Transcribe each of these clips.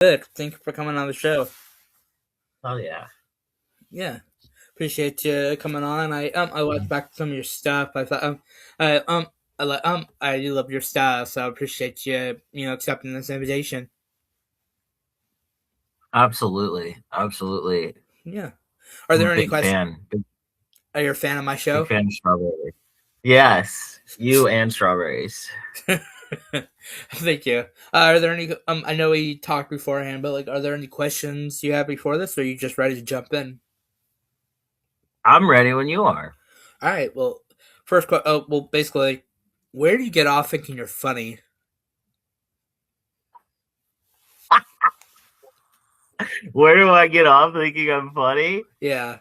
Good. Thank you for coming on the show. Oh yeah. Yeah, appreciate you coming on. I watched back some of your stuff. I thought I do love your style, so I appreciate you accepting this invitation. Absolutely. Absolutely. Yeah. Are I'm a there any big questions? fan. Are you a fan of my Big show? fan of strawberry. Yes. You and strawberries. Thank you. Are there any? I know we talked beforehand, but like, are there any questions you have before this, or are you just ready to jump in? I'm ready when you are. All right. Well, basically, where do you get off thinking you're funny? Where do I get off thinking I'm funny? Yeah.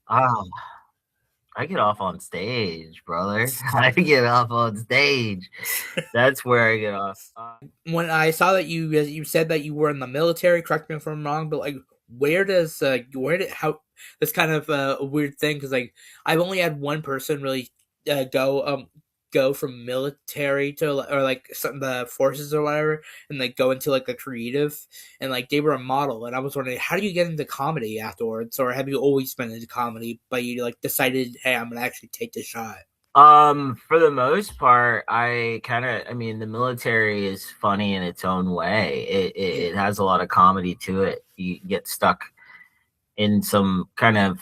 Oh, I get off on stage, brother. I get off on stage. That's where I get off. When I saw that you said that you were in the military, correct me if I'm wrong, but like where did how that's kind of a weird thing because like I've only had one person really uh, go um go from military to or like some the forces or whatever and like go into like the creative and like they were a model and I was wondering how do you get into comedy afterwards or have you always been into comedy but you like decided hey I'm gonna actually take the shot. For the most part, I mean, the military is funny in its own way. It has a lot of comedy to it. You get stuck in some kind of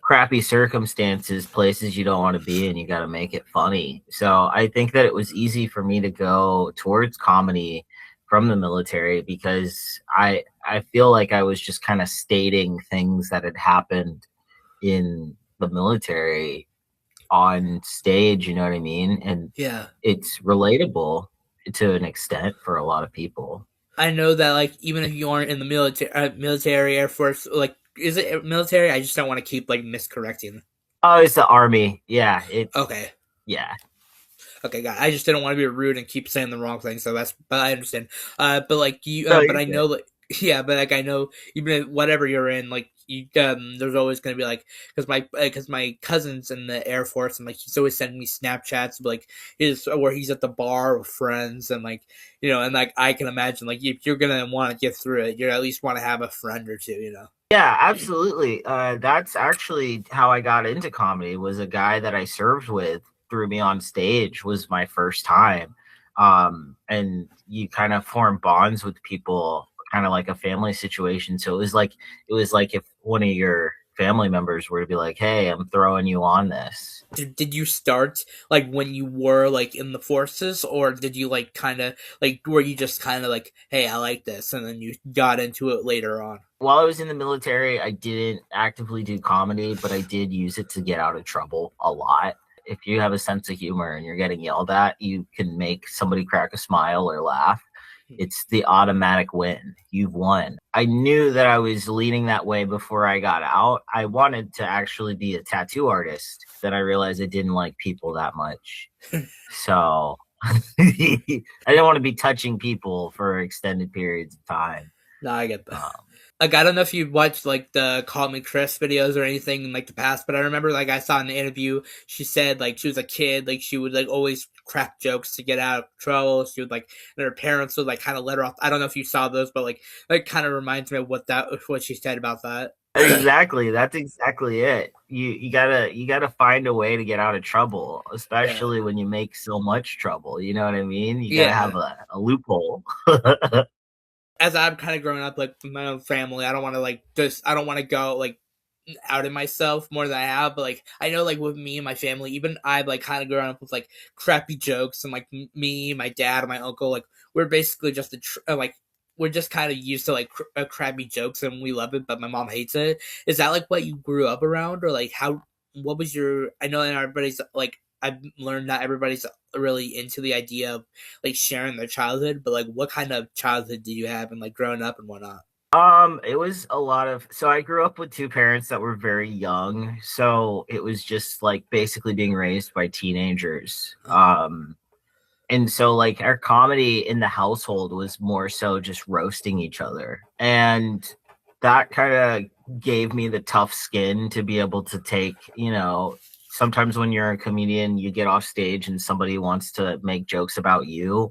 crappy circumstances, places you don't want to be, and you got to make it funny. So I think that it was easy for me to go towards comedy from the military because I feel like I was just kind of stating things that had happened in the military on stage, you know what I mean? And Yeah. it's relatable to an extent for a lot of people. I know that like even if you aren't in the military, Air Force, like is it military? I just don't want to keep like miscorrecting. Oh, it's the army. Yeah, it's Okay, yeah. okay, got it. I just didn't want to be rude and keep saying the wrong thing, so that's. But I understand. But like you, No, but you're I good. know like yeah, but like I know even if whatever you're in, like you, there's always gonna be like because my cousin's in the Air Force and like he's always sending me Snapchats of, like his where he's at the bar with friends and like and like I can imagine like if you're gonna want to get through it, you at least want to have a friend or two. Yeah, absolutely. That's actually how I got into comedy. Was a guy that I served with threw me on stage. Was my first time, and you kind of form bonds with people, kind of like a family situation. So it was like if one of your family members were to be like, "Hey, I'm throwing you on this." Did you start like when you were like in the forces or did you like kind of like were you just kind of like hey I like this and then you got into it later on. While I was in the military, I didn't actively do comedy, but I did use it to get out of trouble a lot. If you have a sense of humor and you're getting yelled at, you can make somebody crack a smile or laugh. It's the automatic win. You've won. I knew that I was leaning that way before I got out. I wanted to actually be a tattoo artist. Then I realized I didn't like people that much. So I didn't want to be touching people for extended periods of time. No, I get that. Um, Like I don't know if you watched like the Call Me Chris videos or anything in like the past, but I remember like I saw in the interview she said like she was a kid, like she would like always crack jokes to get out of trouble. She would like and her parents would like kind of let her off. I don't know if you saw those, but like kind of reminds me of what she said about that. Exactly. That's exactly it. You gotta find a way to get out of trouble, Yeah. especially when you make so much trouble. You know what I mean? You gotta Yeah. have a loophole. As I'm kind of growing up like with my own family, I don't want to like just I don't want to go like out of myself more than I have, but like I know like with me and my family, even I've like kind of grown up with like crappy jokes and like me, my dad, and my uncle, like we're basically just like we're just kind of used to like crappy jokes and we love it, but my mom hates it. Is that like what you grew up around, or like how? What was your? I know everybody's like I've learned that everybody's really into the idea of like sharing their childhood, but like what kind of childhood do you have and like growing up and whatnot? It was a lot of so I grew up with two parents that were very young, so it was just like basically being raised by teenagers. And so like our comedy in the household was more so just roasting each other. And that kind of gave me the tough skin to be able to take, sometimes when you're a comedian, you get off stage and somebody wants to make jokes about you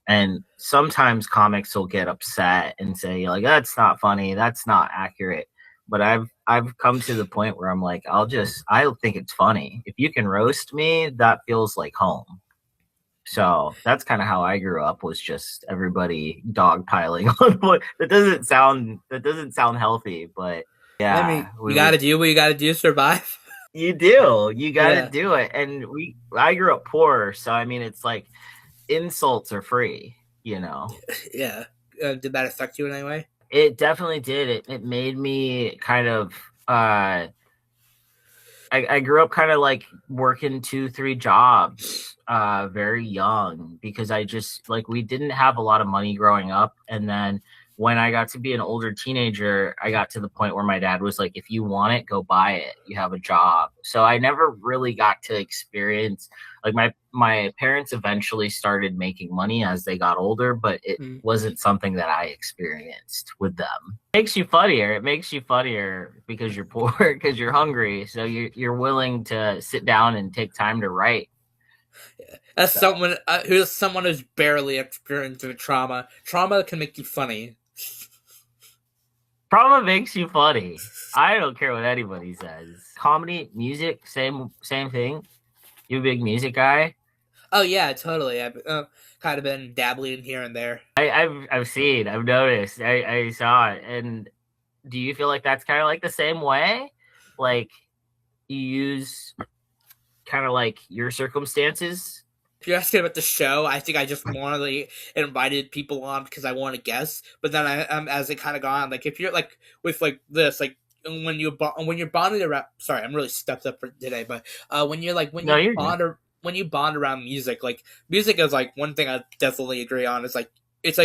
And sometimes comics will get upset and say like that's not funny, that's not accurate. But I've come to the point where I'm like, I think it's funny. If you can roast me, that feels like home. So that's kind of how I grew up, was just everybody dogpiling on what that doesn't sound healthy, but I mean, yeah, you we got to would. do what you got to do to survive. You got to Yeah, do it. And I grew up poor, so I mean, it's like insults are free, you know. yeah. Did that affect you in any way? It definitely did. It made me kind of uh I grew up kind of like working 2, 3 jobs very young, because I just like, we didn't have a lot of money growing up. And then when I got to be an older teenager, I got to the point where my dad was like, if you want it, go buy it. You have a job. So I never really got to experience, like, my parents eventually started making money as they got older, but it Mm. wasn't something that I experienced with them. Makes you funnier. It makes you funnier because you're poor, because you're hungry. So you're willing to sit down and take time to write. As So someone who's barely experienced trauma, trauma can make you funny. trauma makes you funny. I don't care what anybody says. Comedy, music, same thing. You a big music guy? Oh yeah, totally. I've kind of been dabbling here and there. I've seen, I've noticed, I saw it. And do you feel like that's kind of like the same way? Like, you use kind of like your circumstances. If you're asking about the show, I think I just more like invited people on because I want to guess. But then as it kind of gone, like if you're like with like this, like when you're bonded around. Sorry, I'm really stepped up for today, but when you're like No, you're good. when you bond around music, like music is like one thing I definitely agree on. Is like it's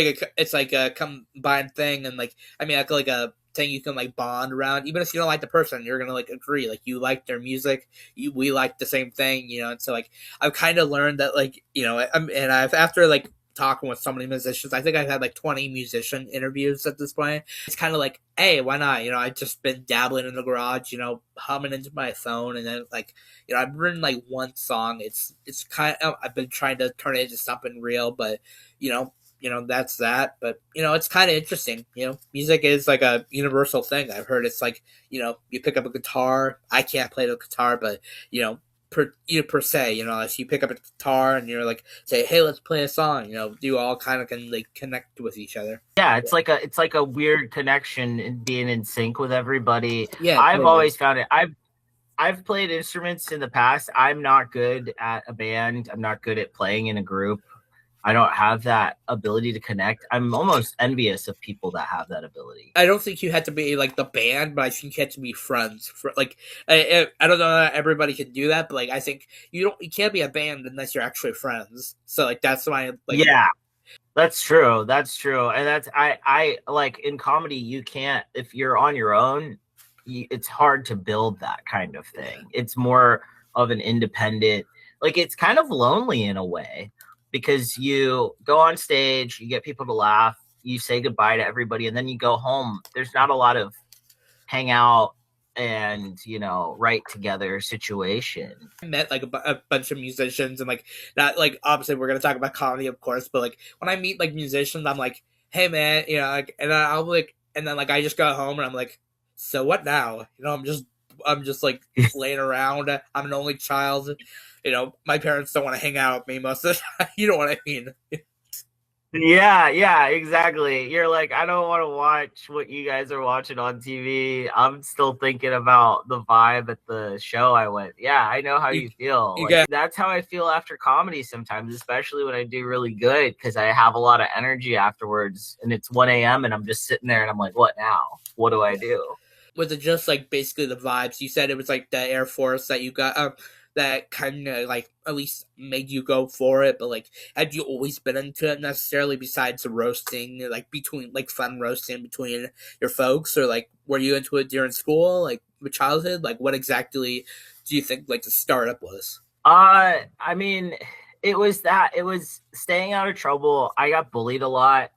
like a combined thing, and like I mean, like a thing you can like bond around. Even if you don't like the person, you're gonna like agree. Like you like their music, we like the same thing, you know. And so like I've kind of learned that, like, you know, and I've after like talking with so many musicians, I think I've had like 20 musician interviews at this point. It's kind of like, hey, why not? You know, I've just been dabbling in the garage, you know, humming into my phone, and then like, you know, I've written like one song. It's kind of, I've been trying to turn it into something real, but you know. You know, that's that. But, you know, it's kind of interesting. You know, music is like a universal thing. I've heard it's like, you know, you pick up a guitar. I can't play the guitar, but, you know, per se, you know, if you pick up a guitar and you're like, say, hey, let's play a song, you know, you all kind of can like connect with each other. Yeah, it's like a weird connection and being in sync with everybody. Yeah, I've totally. always found it. I've played instruments in the past. I'm not good at a band. I'm not good at playing in a group. I don't have that ability to connect. I'm almost envious of people that have that ability. I don't think you had to be like the band, but I think you had to be friends. For like, I don't know that everybody can do that, but like, I think you can't be a band unless you're actually friends. So like, that's why like, Yeah, that's true. That's true. And I like, in comedy, you can't, if you're on your own, it's hard to build that kind of thing. It's more of an independent, like, it's kind of lonely in a way, because you go on stage, you get people to laugh, you say goodbye to everybody, and then you go home. There's not a lot of hang out and, write together situation. I met like a bunch of musicians, and like not like obviously we're gonna talk about comedy, of course, but like when I meet like musicians, I'm like, hey man, you know, like, and then I'll like, and then like I just go home and I'm like, so what now? You know, I'm just like laying around. I'm an only child. You know, my parents don't want to hang out with me most of the time. You know what I mean? Yeah, exactly. You're like, I don't want to watch what you guys are watching on TV. I'm still thinking about the vibe at the show I went. Yeah, I know how You you feel. you Like, get that's how I feel after comedy sometimes, especially when I do really good, because I have a lot of energy afterwards, and it's 1 a.m. and I'm just sitting there and I'm like, what now? What do I do? was it just like basically the vibes? You said it was like the Air Force that you got that kind of like at least made you go for it, but like had you always been into it necessarily besides the roasting, like between like fun roasting between your folks, or like were you into it during school, like with childhood? Like what exactly do you think like the startup was? I mean, it was staying out of trouble. I got bullied a lot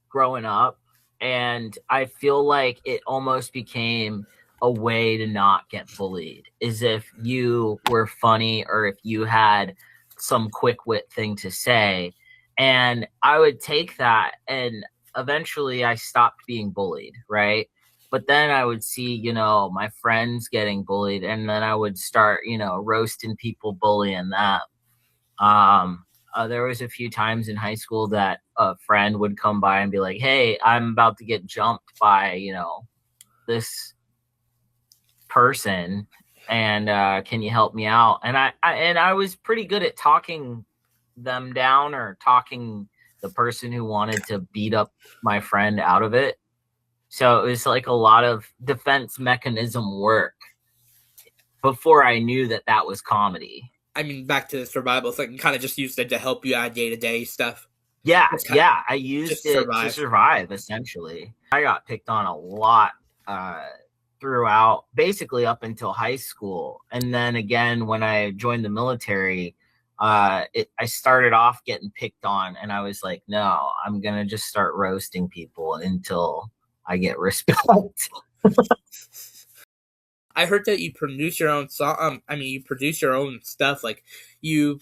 growing up, and I feel like it almost became a way to not get bullied, is if you were funny or if you had some quick wit thing to say. And I would take that, and eventually I stopped being bullied, right? But then I would see, my friends getting bullied, and then I would start, roasting people, bullying them. There was a few times in high school that a friend would come by and be like, "Hey, I'm about to get jumped by, this person, and can you help me out?" And I was pretty good at talking them down, or talking the person who wanted to beat up my friend out of it. So it was like a lot of defense mechanism work before I knew that that was comedy. I mean, back to the survival thing, kind of just used it to help you out day to day stuff. Yeah, Just kind of yeah. I used just it to survive. survive, essentially. I got picked on a lot uh, throughout, basically up until high school. And then again, when I joined the military, I started off getting picked on, and I was like, no, I'm going to just start roasting people until I get respect. I heard that you produce your own song. I mean, you produce your own stuff. Like you,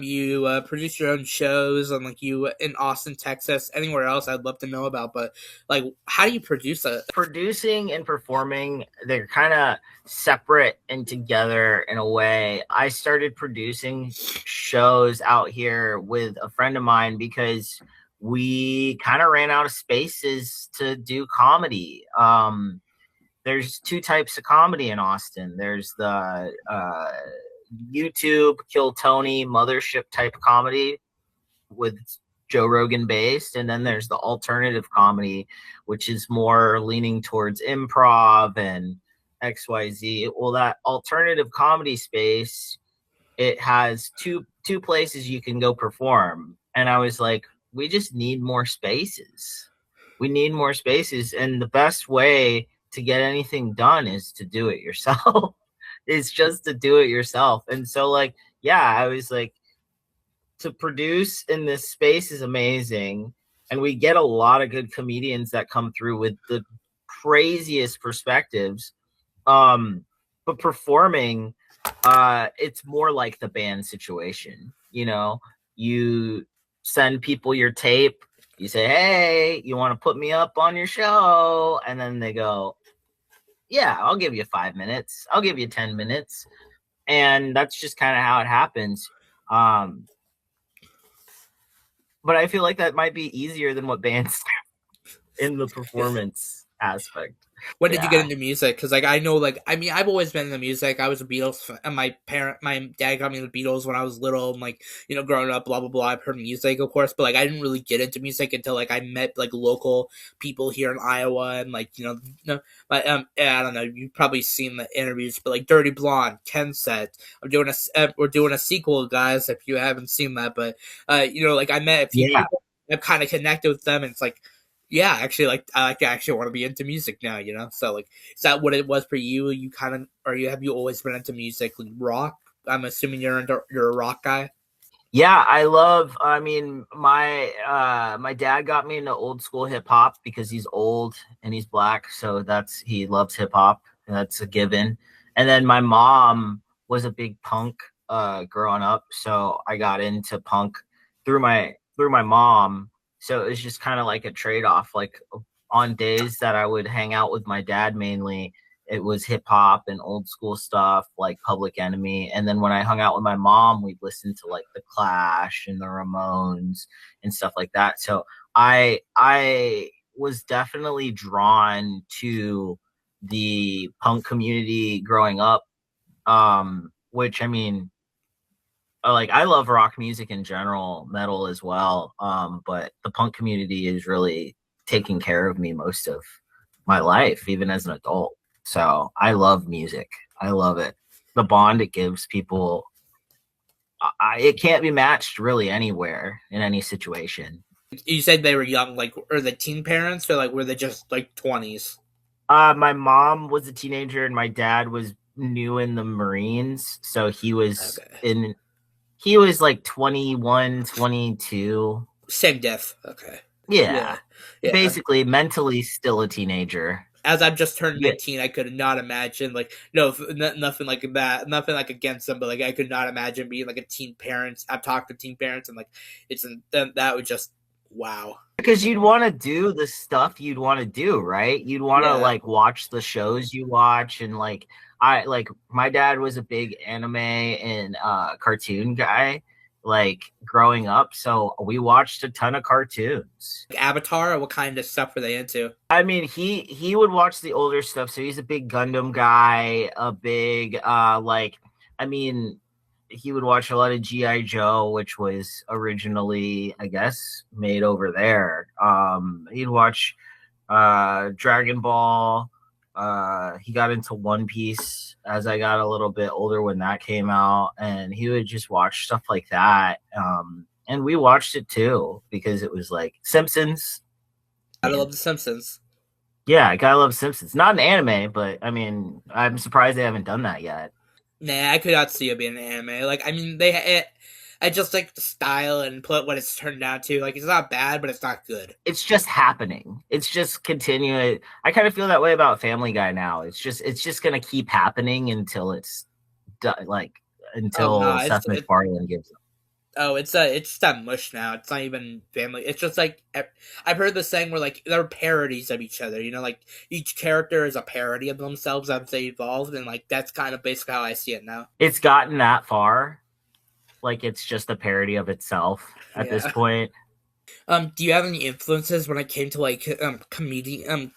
you produce your own shows, and like you in Austin, Texas, anywhere else. I'd love to know about. But like, how do you produce a? Producing and performing, they're kind of separate and together in a way. I started producing shows out here with a friend of mine because we kind of ran out of spaces to do comedy. There's two types of comedy in Austin. There's the YouTube Kill Tony mothership type of comedy with Joe Rogan based, and then there's the alternative comedy, which is more leaning towards improv and XYZ. Well, that alternative comedy space, it has two places you can go perform. And I was like, we just need more spaces. We need more spaces. And the best way to get anything done is to do it yourself. It's just to do it yourself. And so, like, yeah, I was like, to produce in this space is amazing. And we get a lot of good comedians that come through with the craziest perspectives. But performing, it's more like the band situation. You send people your tape, you say, "Hey, you want to put me up on your show?" And then they go, "Yeah, I'll give you 5 minutes. I'll give you 10 minutes." And that's just kind of how it happens. Um, but I feel like that might be easier than what bands do in the performance aspect. When did you get Yeah. into music? Because like I know, like I mean, I've always been into music. I was a Beatles fan, and my dad got me the Beatles when I was little. And like growing up, blah blah blah. I've heard music, of course, but like I didn't really get into music until like I met like local people here in Iowa, and like but yeah, I don't know. You've probably seen the interviews, but like Dirty Blonde, Ken said, we're doing a sequel, guys. If you haven't seen that, but like I met a few Yeah. people. I've kind of connected with them, and it's like yeah, actually, like I actually want to be into music now. So like, is that what it was for you? You kind of, or have you always been into music, like rock? I'm assuming you're a rock guy. Yeah, I mean, my dad got me into old school hip hop because he's old and he's black, so he loves hip hop. That's a given. And then my mom was a big punk growing up, so I got into punk through my mom. So it was just kind of like a trade-off. Like on days that I would hang out with my dad mainly, it was hip hop and old school stuff like Public Enemy. And then when I hung out with my mom, we'd listen to like the Clash and the Ramones and stuff like that. So I was definitely drawn to the punk community growing up. Which I mean, like I love rock music in general, metal as well. But the punk community is really taking care of me most of my life, even as an adult. So I love music. I love it. The bond it gives people, it can't be matched really anywhere in any situation. You said they were young, like or the teen parents, or like were they just like 20s? My mom was a teenager and my dad was new in the Marines. So Okay, he was like 21, 22. same diff. Okay, Yeah. yeah, yeah. Basically mentally still a teenager. as I've just turned Yeah, 19, I could not imagine like no nothing like that, nothing like against them, but like I could not imagine being like a teen parent. I've talked to teen parents and like that would just wow. because you'd want to do the stuff you'd want to do, right? You'd want to Yeah, like watch the shows you watch, and like I like my dad was a big anime and cartoon guy like growing up, so we watched a ton of cartoons. like Avatar. What kind of stuff were they into? I mean, he would watch the older stuff, so he's a big Gundam guy, a big I mean, he would watch a lot of GI Joe, which was originally, I guess, made over there. He'd watch Dragon Ball. He got into One Piece as I got a little bit older when that came out, and he would just watch stuff like that. And we watched it too because it was like Simpsons. I Yeah, love The Simpsons. yeah, I gotta love Simpsons. Not an anime, but I mean, I'm surprised they haven't done that yet. Nah, I could not see it being an anime. Like, I mean, I just like the style and put what it's turned out to. Like, it's not bad, but it's not good. It's just happening. It's just continuing. I kind of feel that way about Family Guy now. It's just gonna keep happening until it's done, like Oh no, until Seth MacFarlane gives up. it's just that mush now. It's not even family. It's just like I've heard this saying where like they're parodies of each other. You know, like each character is a parody of themselves as they evolved, and like that's kind of basically how I see it now. It's gotten that far. Like it's just a parody of itself at this Yeah. point. Do you have any influences when it came to like comedic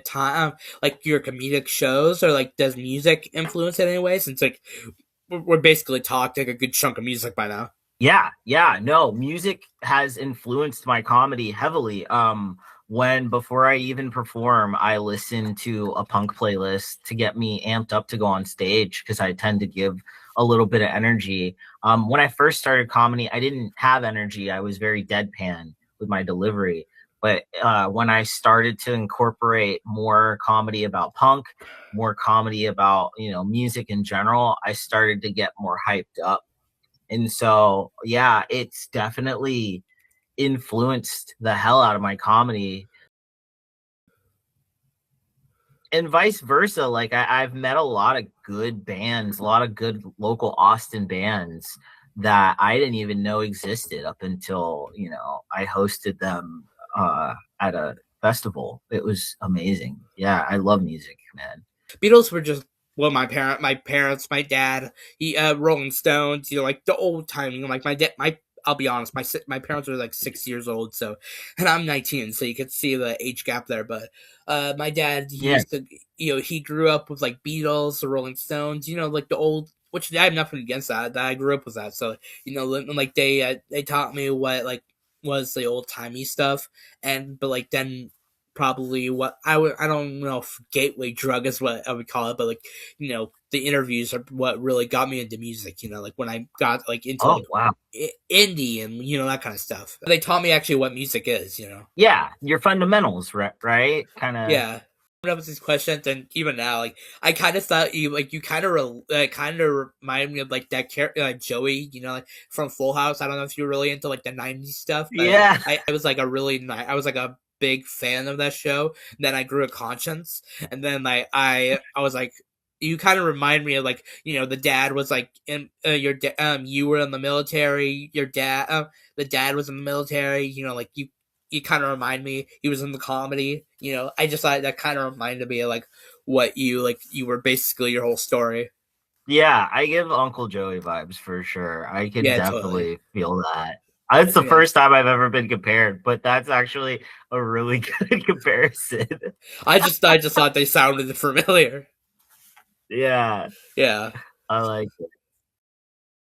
time, like your comedic shows, or like does music influence it anyway? Since like we're basically talked like a good chunk of music by now. Yeah, yeah, no, music has influenced my comedy heavily. When before I even perform, I listen to a punk playlist to get me amped up to go on stage because I tend to give a little bit of energy. When I first started comedy, I didn't have energy. I was very deadpan with my delivery. But when I started to incorporate more comedy about punk, more comedy about, music in general, I started to get more hyped up. And so, yeah, it's definitely influenced the hell out of my comedy. And vice versa. Like I've met a lot of good bands, a lot of good local Austin bands that I didn't even know existed up until, I hosted them at a festival. It was amazing. Yeah, I love music, man. Beatles were just well, my parents, my dad, Rolling Stones, like the old time. Like my dad, my I'll be honest, my parents were like 6 years old, so and I'm 19, so you can see the age gap there. But my dad, he Yeah. used to, he grew up with like Beatles, the Rolling Stones, like the old. Which I have nothing against that. That I grew up with that, so like they taught me what like was the old timey stuff, and but like then probably what I don't know if gateway drug is what I would call it, but like the interviews are what really got me into music. Like when I got like into Oh, like wow. indie and that kind of stuff. They taught me actually what music is. Yeah, your fundamentals, right? Kind of. Yeah. Up with these questions, and even now, like I kind of thought you kind of remind me of like that character, like Joey, like from Full House. I don't know if you're really into like the '90s stuff, but Yeah. I was like I was like a big fan of that show. And then I grew a conscience, and then like I was like, you kind of remind me of like the dad was like in you were in the military, your dad the dad was in the military, like you kind of remind me he was in the comedy. I just thought that kind of reminded me of like what you were basically your whole story. Yeah, I give Uncle Joey vibes for sure. I can Yeah, totally. definitely feel that. That's the Yeah, first time I've ever been compared, but that's actually a really good comparison. I just thought they sounded familiar. Yeah, Yeah. I like it.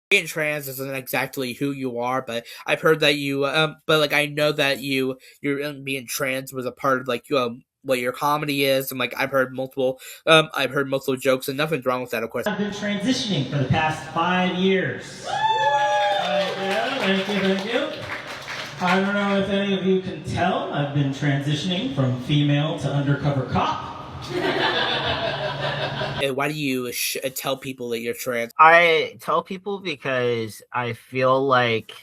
Being trans isn't exactly who you are, but I've heard that but like I know that you're being trans was a part of like what your comedy is, and like I've heard multiple jokes, and nothing's wrong with that, of course. I've been transitioning for the past 5 years. Thank you. I don't know if any of you can tell, I've been transitioning from female to undercover cop. Why do you tell people that you're trans? I tell people because I feel like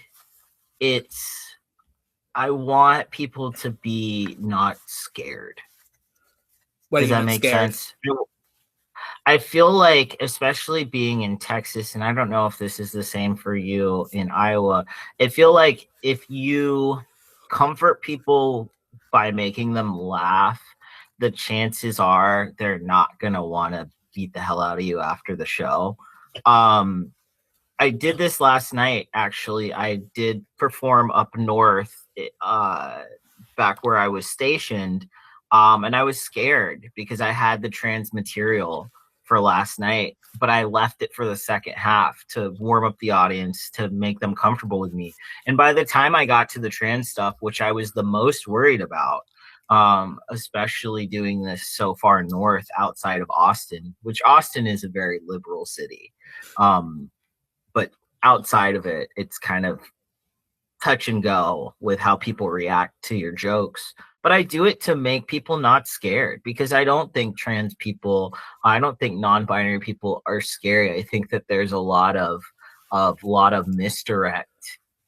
I want people to be not scared. What do Does you that mean make scared? sense? I feel like, especially being in Texas, and I don't know if this is the same for you in Iowa, I feel like if you comfort people by making them laugh, the chances are they're not going to want to beat the hell out of you after the show. Um, I did this last night, actually. I did perform up north, back where I was stationed. And I was scared because I had the trans material for last night, but I left it for the second half to warm up the audience, to make them comfortable with me. And by the time I got to the trans stuff, which I was the most worried about, especially doing this so far north outside of Austin, which Austin is a very liberal city. But outside of it, it's kind of touch and go with how people react to your jokes. But I do it to make people not scared, because I don't think trans people, I don't think non-binary people are scary. I think that there's a lot of misdirect,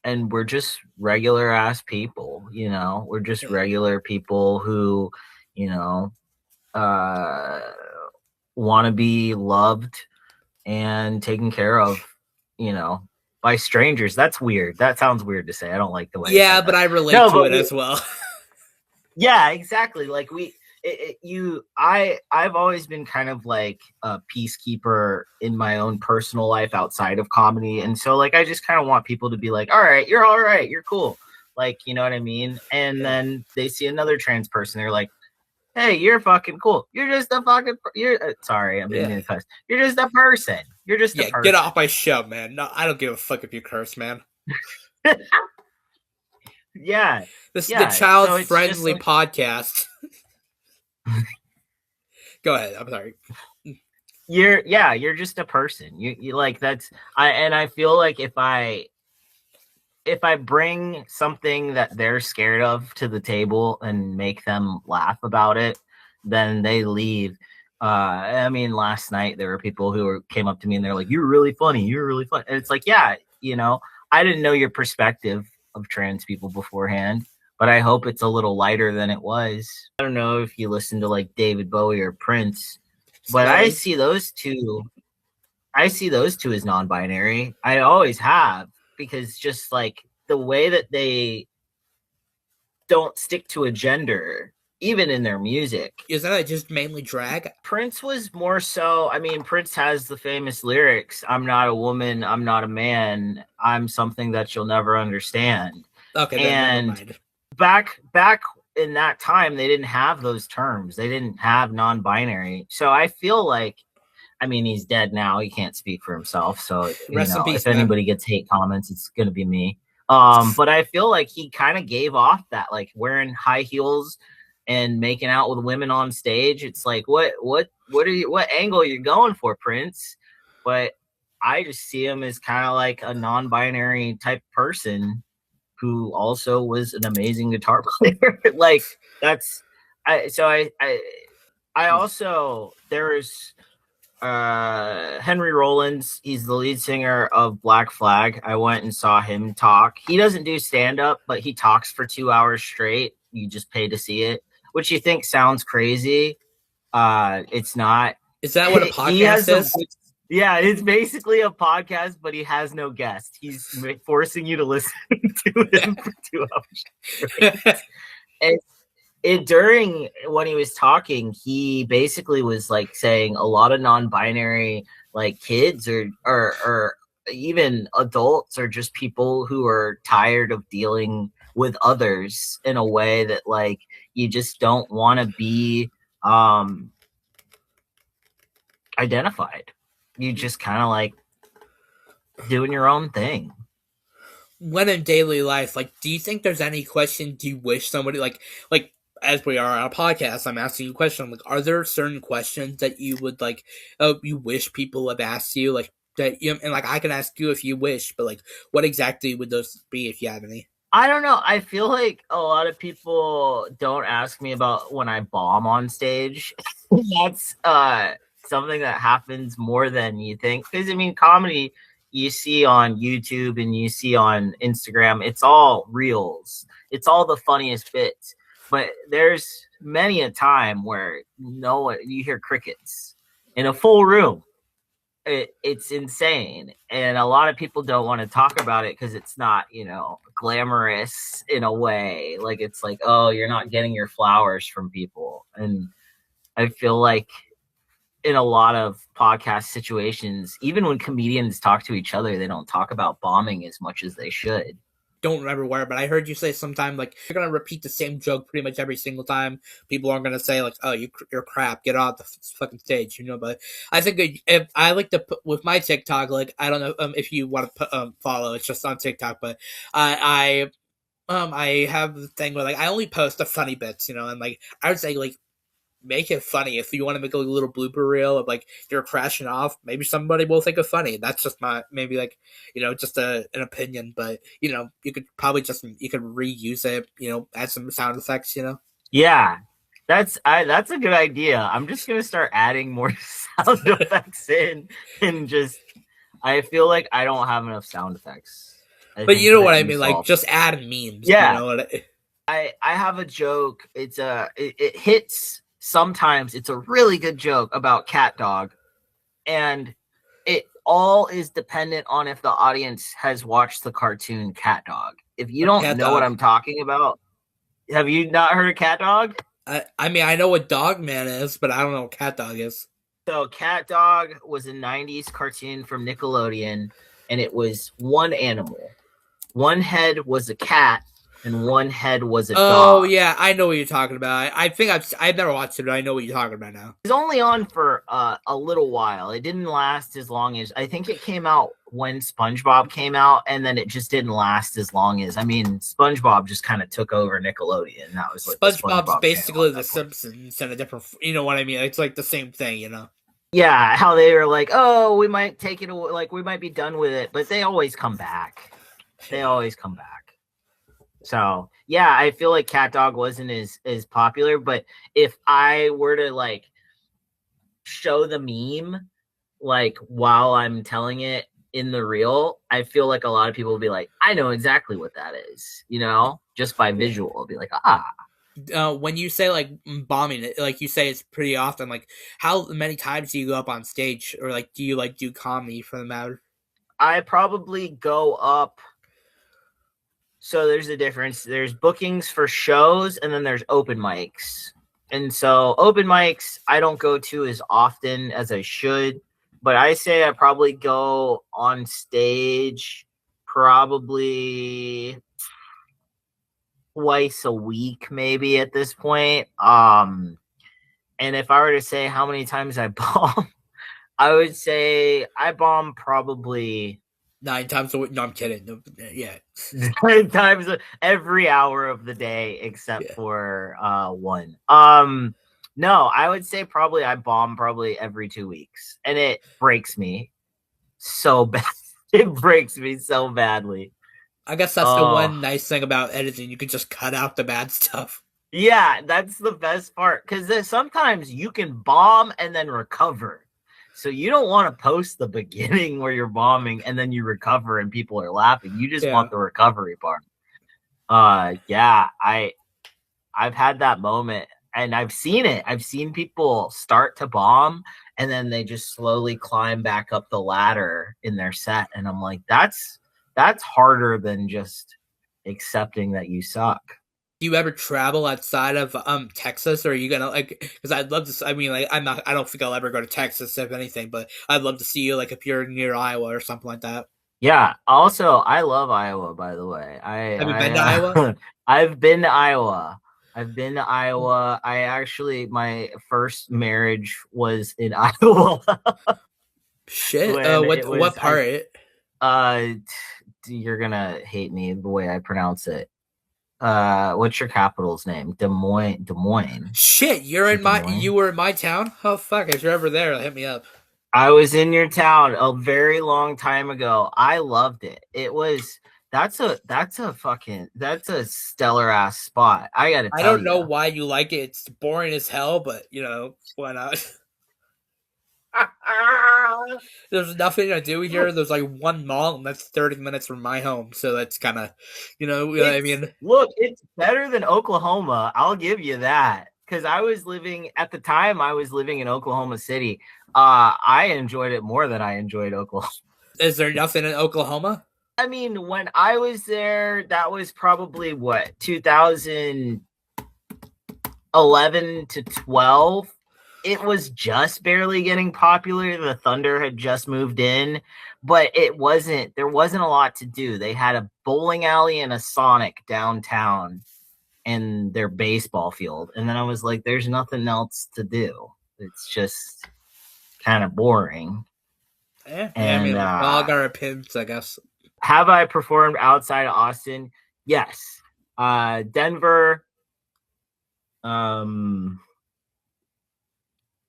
and we're just regular ass people, you know. We're just regular people who, you know, want to be loved and taken care of, you know, by strangers. That's weird. That sounds weird to say. I don't like the way Yeah, I said but that. I relate to it as well. Yeah, exactly. Like I've always been kind of like a peacekeeper in my own personal life outside of comedy. And so like, I just kind of want people to be like, all right, you're cool. Like, you know what I mean? And then they see another trans person. They're like, hey, you're fucking cool. You're just a fucking, sorry, I'm being cuss. You're just a person. You're just a person. Get off my show, man. No, I don't give a fuck if you curse, man. Yeah. This is the child-friendly podcast. Go ahead. I'm sorry. You're just a person. You like, I feel like if I bring something that they're scared of to the table and make them laugh about it, then they leave. I mean, last night there were people who came up to me and they're like, "You're really funny. You're really funny." And it's like, yeah, you know, I didn't know your perspective of trans people beforehand, but I hope it's a little lighter than it was. I don't know if you listen to like David Bowie or Prince, but I see those two as non-binary. I always have, because just like the way that they don't stick to a gender, even in their music. Isn't that just mainly drag? Prince was more so, I mean, Prince has the famous lyrics, "I'm not a woman, I'm not a man, I'm something that you'll never understand." Okay, and never mind. Back in that time, they didn't have those terms. They didn't have non-binary. So I feel like, I mean, he's dead now. He can't speak for himself. So, Rest in peace, if anybody gets hate comments, it's going to be me. But I feel like he kind of gave off that, like, wearing high heels and making out with women on stage. It's like, what angle are you going for, Prince? But I just see him as kind of like a non-binary type person who also was an amazing guitar player. Like, that's, I also, there's Henry Rollins. He's the lead singer of Black Flag. I went and saw him talk. He doesn't do stand-up, but he talks for 2 hours straight. You just pay to see it, which you think sounds crazy. It's not. Is that what a podcast is? Yeah, it's basically a podcast, but he has no guest. He's forcing you to listen to him for 2 hours. And during when he was talking, he basically was like saying a lot of non-binary like kids or even adults are just people who are tired of dealing with others in a way that like you just don't want to be identified. You just kind of like doing your own thing. When in daily life, like, do you think there's any questions you wish somebody like as we are on a podcast, I'm asking you a question. Like, are there certain questions that you would like, you wish people have asked you, like that? You and like, I can ask you if you wish, but like, what exactly would those be if you have any? I don't know. I feel like a lot of people don't ask me about when I bomb on stage. That's something that happens more than you think. Because I mean, comedy you see on YouTube and you see on Instagram, it's all reels. It's all the funniest bits. But there's many a time where you hear crickets in a full room. It's insane, and a lot of people don't want to talk about it because it's not, glamorous in a way. Like, it's like, oh, you're not getting your flowers from people. And I feel like in a lot of podcast situations, even when comedians talk to each other, they don't talk about bombing as much as they should. Don't remember where, but I heard you say sometime like you're gonna repeat the same joke pretty much every single time. People aren't gonna say like, "Oh, you're crap, get off the fucking stage," But I think if I like to put with my TikTok, like I don't know if you want to follow, it's just on TikTok, but I have the thing where like I only post the funny bits, and like I would say like make it funny. If you want to make a little blooper reel of like you're crashing off, maybe somebody will think it's funny. That's just my maybe like just an opinion, but you could probably you could reuse it. Add some sound effects. Yeah, that's a good idea. I'm just gonna start adding more sound effects in, and I feel like I don't have enough sound effects. But you know what I mean? Like just add memes. Yeah. I have a joke. It hits. Sometimes it's a really good joke about cat dog, and it all is dependent on if the audience has watched the cartoon Cat Dog. If you don't know what I'm talking about, have you not heard of Cat Dog? I mean, I know what Dog Man is, but I don't know what Cat Dog is. So Cat Dog was a 90s cartoon from Nickelodeon, and it was one animal. One head was a cat, and one head was a dog. Oh yeah, I know what you're talking about. I think I've never watched it, but I know what you're talking about now. It was only on for a little while. It didn't last as long as I think it came out when SpongeBob came out, and then it just didn't last as long as SpongeBob just kind of took over Nickelodeon. That was like SpongeBob's basically The Simpsons and a different. You know what I mean? It's like the same thing, Yeah, how they were like, oh, we might take it away, like we might be done with it, but they always come back. They always come back. So yeah, I feel like Cat Dog wasn't as popular, but if I were to like show the meme like while I'm telling it in the reel, I feel like a lot of people will be like, I know exactly what that is, just by visual. I'll be like, when you say like bombing, like you say it's pretty often, like how many times do you go up on stage, or like do you like do comedy for the matter? I probably go up. So there's a difference. There's bookings for shows, and then there's open mics. And so open mics, I don't go to as often as I should, but I say I probably go on stage probably twice a week, maybe at this point. And if I were to say how many times I bomb, I would say I bomb probably 9 times a week. No, I'm kidding. No, yeah. 9 times every hour of the day except for one. No, I would say probably I bomb probably every 2 weeks, and it breaks me so bad. It breaks me so badly. I guess that's the one nice thing about editing. You can just cut out the bad stuff. Yeah, that's the best part, because sometimes you can bomb and then recover. So you don't want to post the beginning where you're bombing and then you recover and people are laughing. You just want the recovery part. Yeah, I've had that moment, and I've seen it. I've seen people start to bomb and then they just slowly climb back up the ladder in their set, and I'm like, that's harder than just accepting that you suck. Do you ever travel outside of Texas, or are you gonna like? Because I'd love to. I mean, like I don't think I'll ever go to Texas if anything, but I'd love to see you like if you're near Iowa or something like that. Yeah. Also, I love Iowa. By the way, Have you been to Iowa? I've been to Iowa. I actually, my first marriage was in Iowa. Shit. What part? You're gonna hate me the way I pronounce it. What's your capital's name? Des Moines. Shit, you were in my town? Oh fuck, if you're ever there, hit me up. I was in your town a very long time ago. I loved it. That's a stellar ass spot. I gotta tell you. I don't know why you like it. It's boring as hell, but why not? There's nothing to do here. There's like one mall, and that's 30 minutes from my home. So that's kind of, what I mean? Look, it's better than Oklahoma. I'll give you that. Because I was living in Oklahoma City. I enjoyed it more than I enjoyed Oklahoma. Is there nothing in Oklahoma? I mean, when I was there, that was probably 2011 to 12. It was just barely getting popular. The Thunder had just moved in, but there wasn't a lot to do. They had a bowling alley and a Sonic downtown and their baseball field. And then I was like, there's nothing else to do. It's just kind of boring. Yeah, I mean, we all got our pimps, I guess. Have I performed outside of Austin? Yes. Denver,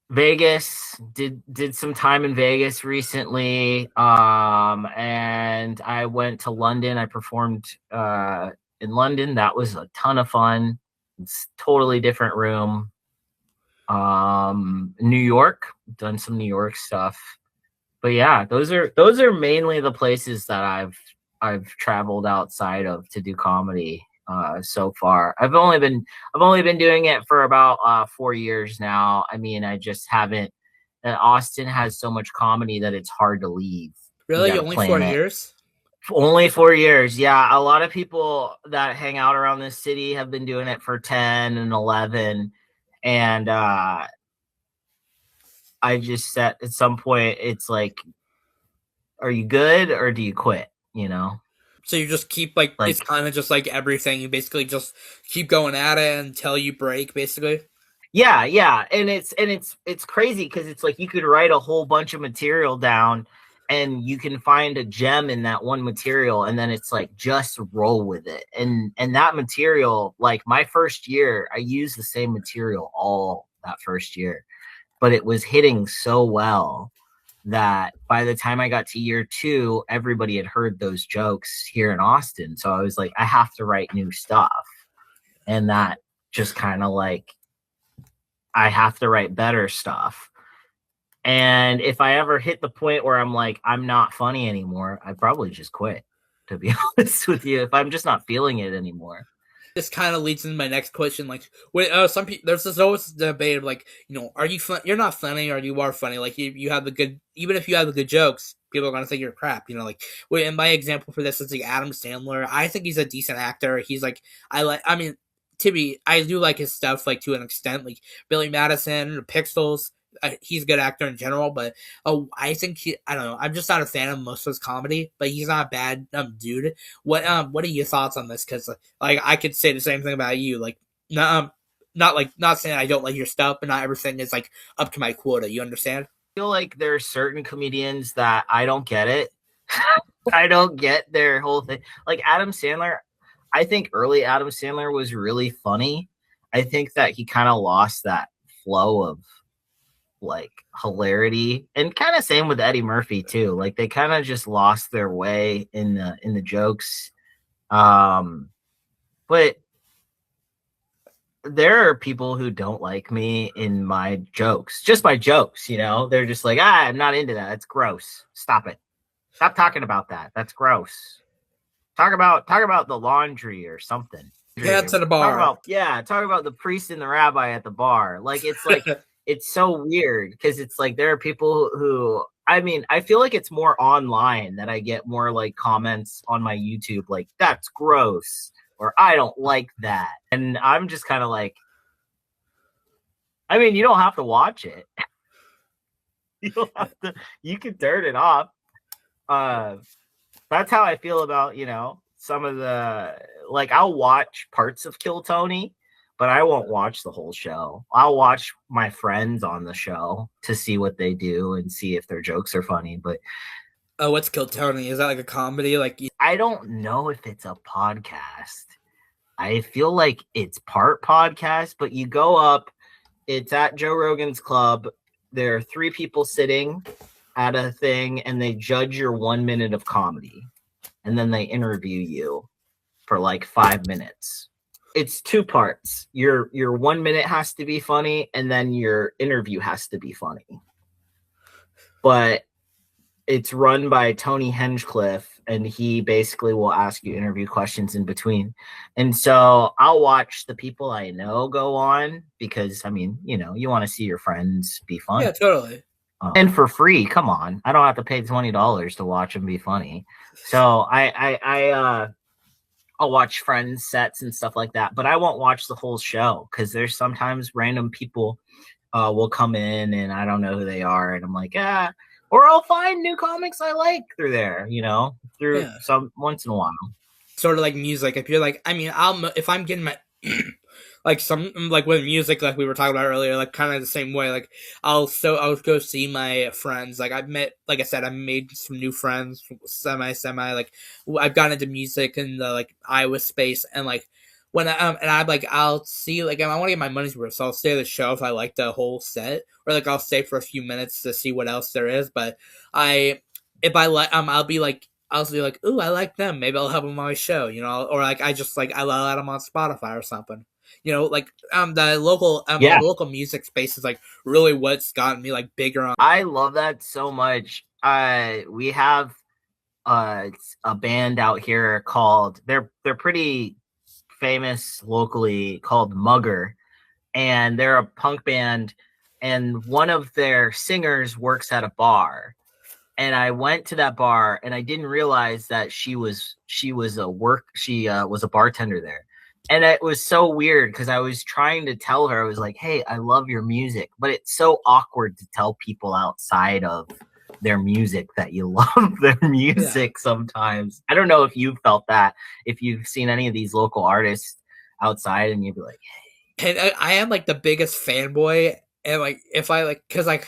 Vegas, did some time in Vegas recently. And I went to London. I performed in London. That was a ton of fun. It's totally different room. New York, done some New York stuff. But yeah, those are mainly the places that I've traveled outside of to do comedy so far. I've only been doing it for about 4 years now. I mean, I just haven't. Austin has so much comedy that it's hard to leave. Really, only 4 years? Only 4 years. Yeah, a lot of people that hang out around this city have been doing it for 10 and 11, and I just said at some point, it's like, are you good or do you quit? So you just keep like it's kind of just like everything. You basically just keep going at it until you break, basically. Yeah, and it's crazy because it's like you could write a whole bunch of material down, and you can find a gem in that one material, and then it's like just roll with it. And that material, like my first year, I used the same material all that first year. But it was hitting so well that by the time I got to year 2, everybody had heard those jokes here in Austin. So I was like, I have to write new stuff. And that just kind of like, I have to write better stuff. And if I ever hit the point where I'm like, I'm not funny anymore, I'd probably just quit, to be honest with you, if I'm just not feeling it anymore. This kind of leads into my next question. Like, some people, there's always debate of like, are you fun? You're not funny, or you are funny. Like, you have the good. Even if you have the good jokes, people are gonna think you're crap. Like, and my example for this is like Adam Sandler. I think he's a decent actor. He's like, I mean, I do like his stuff, like to an extent. Like Billy Madison, Pixels. He's a good actor in general, but I think I don't know. I'm just not a fan of most of his comedy, but he's not a bad dude. What are your thoughts on this? Because like I could say the same thing about you. Like not saying I don't like your stuff, but not everything is like up to my quota. You understand? I feel like there are certain comedians that I don't get it. I don't get their whole thing. Like Adam Sandler, I think early Adam Sandler was really funny. I think that he kind of lost that flow of like hilarity, and kind of same with Eddie Murphy too. Like they kind of just lost their way in the jokes. But there are people who don't like me in my jokes, just my jokes. They're just like, I'm not into that. It's gross. Stop it. Stop talking about that. That's gross. Talk about the laundry or something. Yeah, to the bar. Talk about the priest and the rabbi at the bar. Like it's like. It's so weird because it's like there are people who, I mean, I feel like it's more online that I get more like comments on my YouTube like, that's gross, or I don't like that. And I'm just kind of like, I mean, you don't have to watch it. You can turn it off. That's how I feel about, some of the, like I'll watch parts of Kill Tony, but I won't watch the whole show. I'll watch my friends on the show to see what they do and see if their jokes are funny. But what's Kill Tony? Is that like a comedy? Like I don't know if it's a podcast. I feel like it's part podcast, but you go up, it's at Joe Rogan's club. There are 3 people sitting at a thing, and they judge your 1 minute of comedy. And then they interview you for like 5 minutes. It's 2 parts. Your 1 minute has to be funny, and then your interview has to be funny. but it's run by Tony Hinchcliffe, and he basically will ask you interview questions in between. And so I'll watch the people I know go on because, I mean, you know, you want to see your friends be funny. Yeah, totally. And for free, come on. I don't have to pay $20 to watch them be funny. So I'll watch friends sets and stuff like that, but I won't watch the whole show because there's sometimes random people will come in and I don't know who they are, and I'm like, or I'll find new comics I like through there, you know, through some once in a while. Sort of like music. If you're like, I mean, if I'm getting my like some like with music, like we were talking about earlier, like kind of the same way. Like I'll go see my friends. Like I've met, like I said, I made some new friends, semi. Like I've gotten into music in the like Iowa space, and like when I'm like, I'll see, like, I want to get my money's worth, so I'll stay at the show if I like the whole set, or like I'll stay for a few minutes to see what else there is. But if I like I'll be like, ooh, I like them, maybe I'll have them on my show, you know, or like I just like I let them on Spotify or something, you know, like the local music space is like really what's gotten me like bigger on. I love that so much. We have a band out here called, they're pretty famous locally, called Mugger, and they're a punk band, and one of their singers works at a bar, and I went to that bar and I didn't realize that she was a bartender there. And it was so weird because I was trying to tell her, I was like, hey, I love your music, but it's so awkward to tell people outside of their music that you love their music sometimes. I don't know if you've felt that, if you've seen any of these local artists outside and you'd be like, hey. And I am like the biggest fanboy, and like if I like, because like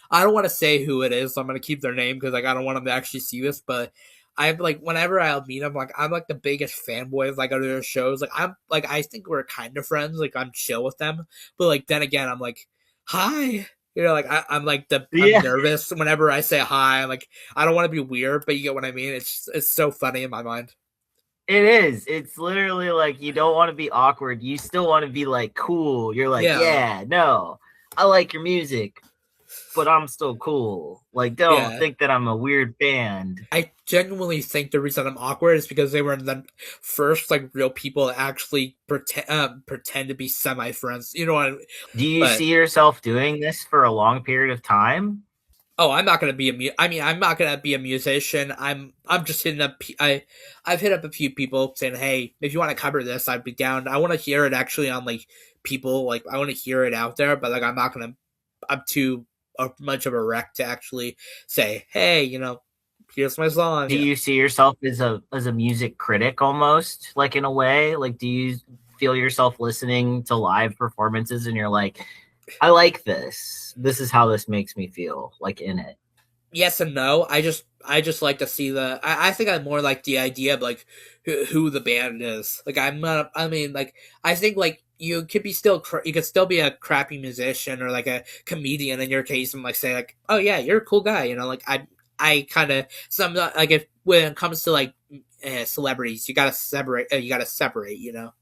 I don't want to say who it is, so I'm gonna keep their name because like I don't want them to actually see this, but I'm like, whenever I'll meet them, like I'm like the biggest fanboy of like go to their shows. Like I'm like, I think we're kind of friends, like I'm chill with them, but like then again I'm like, hi. You know, like I'm like I'm nervous whenever I say hi. I'm like, I don't want to be weird, but you get what I mean. It's so funny in my mind. It is. It's literally like you don't want to be awkward. You still want to be like cool. You're like, no, I like your music, but I'm still cool. Like, don't think that I'm a weird band. I genuinely think the reason I'm awkward is because they were the first like real people to actually pretend to be semi friends. You know what I mean? Do you see yourself doing this for a long period of time? Oh, I'm not gonna be I'm not gonna be a musician. I'm just hitting up. I've hit up a few people saying, hey, if you want to cover this, I'd be down. I want to hear it actually on like people. Like I want to hear it out there, but like I'm too much of a wreck to actually say, hey, you know, here's my song. Do you see yourself as a music critic almost, like in a way? Like, do you feel yourself listening to live performances and you're like, I like this. This is how this makes me feel, like in it? Yes and no. I just like to see I think I more like the idea of like who the band is. Like I'm not. I mean, like I think like you could still be a crappy musician or like a comedian in your case, and like say like, oh yeah, you're a cool guy. You know, like I kind of like if when it comes to like celebrities, you gotta separate. You know.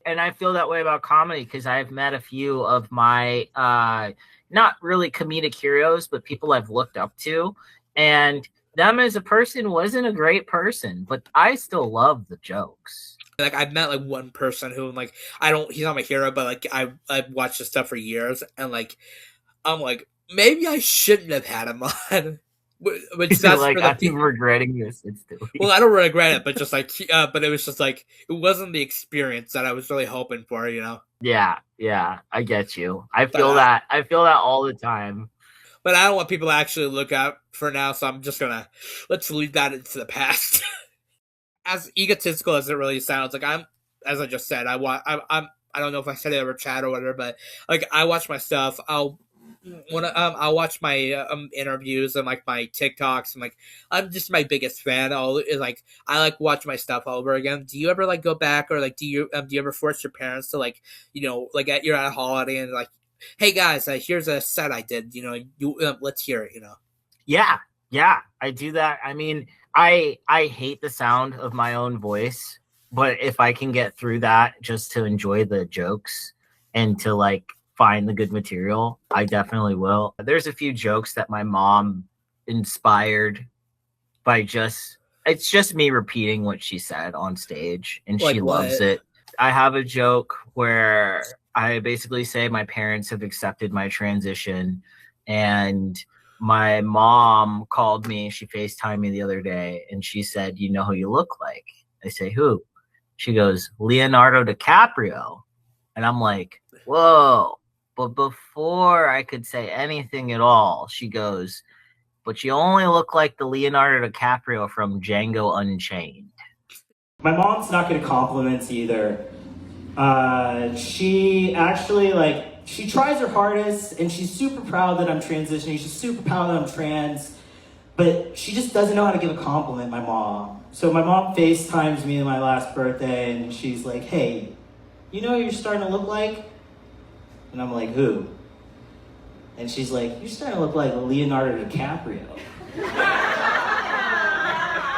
And I feel that way about comedy because I've met a few of my not really comedic heroes, but people I've looked up to, and them as a person wasn't a great person, but I still love the jokes. Like I've met like one person who like he's not my hero, but like I've watched his stuff for years, and like I'm like maybe I shouldn't have had him on. Which that's like I'm regretting this. Well, I don't regret it, but just like, but it was just like it wasn't the experience that I was really hoping for, you know. Yeah, I get you. I feel that all the time. But I don't want people to actually look out for now, so I'm just gonna let's leave that into the past. As egotistical as it really sounds, like as I just said, I don't know if I said it over chat or whatever, but like I watch my stuff. I'll watch my interviews and like my TikToks, and like I'm just my biggest fan. I like watch my stuff all over again. Do you ever like go back, or like do you ever force your parents to like, you know, like you're at a holiday and like, hey guys, here's a set I did, you know, let's hear it, you know? Yeah, I do that. I mean, I hate the sound of my own voice, but if I can get through that just to enjoy the jokes and to like find the good material, I definitely will. There's a few jokes that my mom inspired by it's just me repeating what she said on stage, and Like she loves what? it. I have a joke where I basically say my parents have accepted my transition, and my mom called me. She FaceTimed me the other day, and she said, "You know who you look like?" I say, "Who?" She goes, "Leonardo DiCaprio." And I'm like, "Whoa." But before I could say anything at all, she goes, "But you only look like the Leonardo DiCaprio from Django Unchained." My mom's not good at compliments either. She actually she tries her hardest, and she's super proud that I'm transitioning. She's super proud that I'm trans, but she just doesn't know how to give a compliment. My mom. So my mom FaceTimes me on my last birthday, and she's like, "Hey, you know what you're starting to look like?" And I'm like, "Who?" And she's like, "You're starting to look like Leonardo DiCaprio."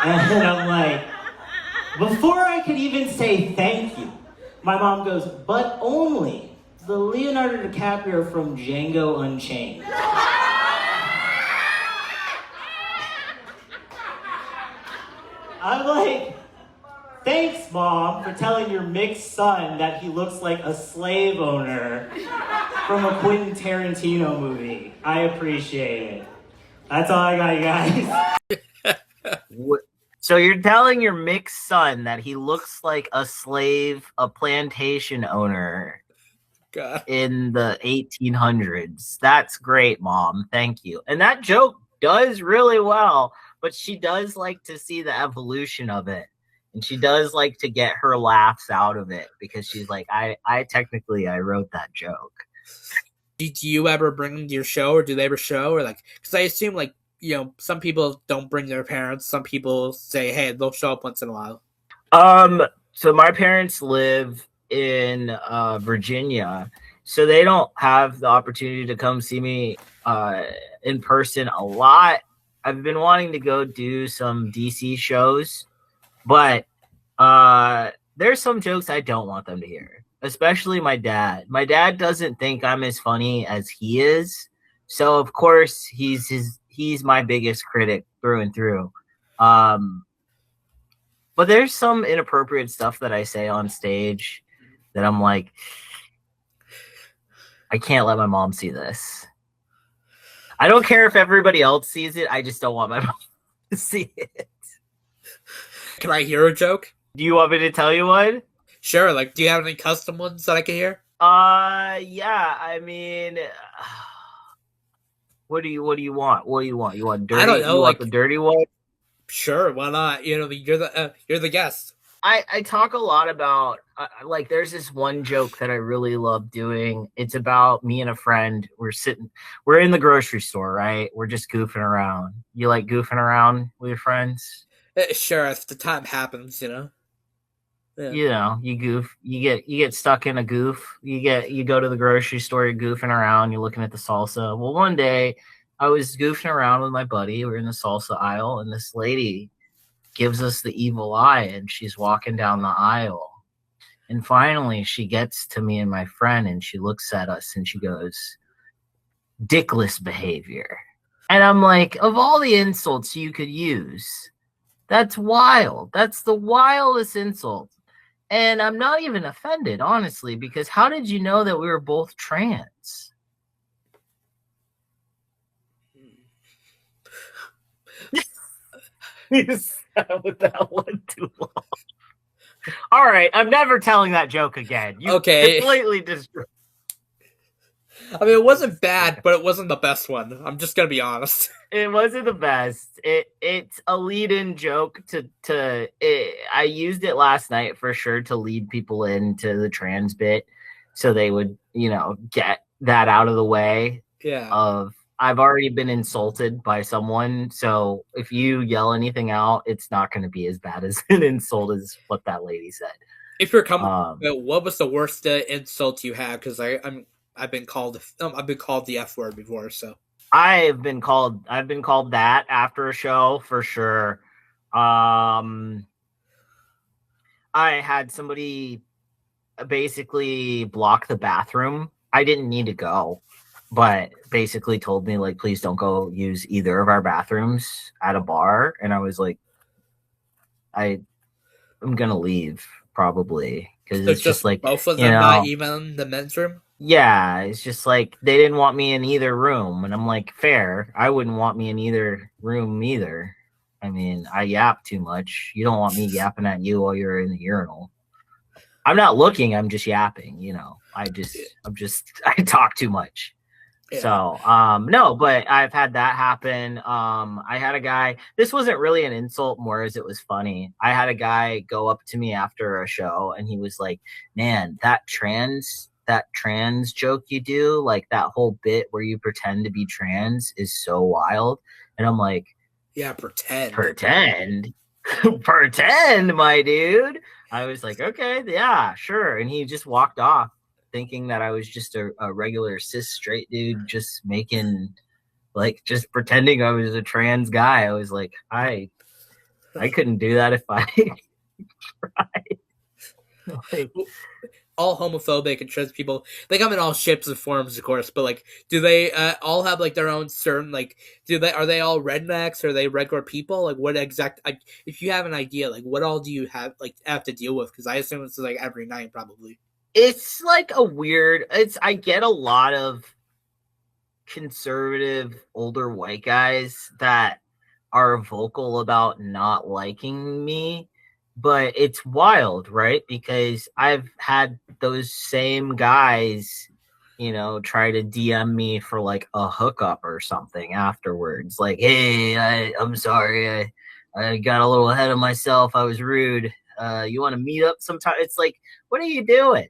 And I'm like, before I could even say thank you, my mom goes, "But only the Leonardo DiCaprio from Django Unchained." I'm like, "Thanks, Mom, for telling your mixed son that he looks like a slave owner from a Quentin Tarantino movie. I appreciate it." That's all I got, you guys. So you're telling your mixed son that he looks like a slave, a plantation owner God. in the 1800s. That's great, Mom. Thank you. And that joke does really well, but she does like to see the evolution of it. And she does like to get her laughs out of it, because she's like, I technically wrote that joke. Do you ever bring them to your show, or do they ever show, or because I assume some people don't bring their parents. Some people say, hey, they'll show up once in a while. So my parents live in Virginia, so they don't have the opportunity to come see me in person a lot. I've been wanting to go do some DC shows, but there's some jokes I don't want them to hear, especially my dad. My dad doesn't think I'm as funny as he is, so of course he's my biggest critic through and through. But there's some inappropriate stuff that I say on stage that I'm like, I can't let my mom see this. I don't care if everybody else sees it. I just don't want my mom to see it. Can I hear a joke? Do you want me to tell you one? Sure. Do you have any custom ones that I can hear? Yeah. I mean, what do you want? What do you want? You want dirty? I don't know. You want the dirty one? Sure. Why not? You're the guest. I talk a lot about there's this one joke that I really love doing. It's about me and a friend. We're in the grocery store, right? We're just goofing around. You like goofing around with your friends? Sure, if the time happens, Yeah. You know, you goof, you get stuck in a goof. You go to the grocery store, you're goofing around, you're looking at the salsa. Well, one day I was goofing around with my buddy. We're in the salsa aisle, and this lady gives us the evil eye, and she's walking down the aisle. And finally she gets to me and my friend, and she looks at us and she goes, "Dickless behavior." And I'm like, of all the insults you could use, that's wild. That's the wildest insult. And I'm not even offended, honestly, because how did you know that we were both trans? You sat with that one too long. All right, I'm never telling that joke again. You completely destroyed. I mean, it wasn't bad, but it wasn't the best one. I'm just gonna be honest. It wasn't the best. It's a lead-in joke to it. I used it last night for sure to lead people into the trans bit, so they would, get that out of the way. Yeah. Of I've already been insulted by someone, so if you yell anything out, it's not going to be as bad as an insult as what that lady said. If you're coming, what was the worst insult you had? Because I've been called the F word before, so. I've been called that after a show for sure. I had somebody basically block the bathroom. I didn't need to go, but basically told me like, please don't go use either of our bathrooms at a bar. And I was like, I'm gonna leave probably, because So it's it's just just like, both of you them, not know, even the men's room. yeah, it's just like they didn't want me in either room. And I'm like, fair. I wouldn't want me in either room either. I mean, I yap too much. You don't want me yapping at you while you're in the urinal. I'm not looking, I'm just yapping, you know. I talk too much. Yeah. So, no, but I've had that happen. I had a guy, this wasn't really an insult more as it was funny. I had a guy go up to me after a show and he was like, man, that trans joke you do, like that whole bit where you pretend to be trans is so wild. And I'm like, Yeah, pretend. Pretend, my dude. I was like, okay, yeah, sure. And he just walked off thinking that I was just a regular cis straight dude, just just pretending I was a trans guy. I was like, I couldn't do that if I tried. Like, all homophobic and trans people, they come in all shapes and forms, of course, but like, do they all have like their own certain, like, are they all rednecks, or are they regular people? Like, what exact, like, if you have an idea, like, what all do you have to deal with? Because I assume it's like every night probably. it's like I get a lot of conservative older white guys that are vocal about not liking me, but it's wild, right? Because I've had those same guys, try to DM me for like a hookup or something afterwards. Like, hey, I'm sorry, I got a little ahead of myself. I was rude. You want to meet up sometime? It's like, what are you doing?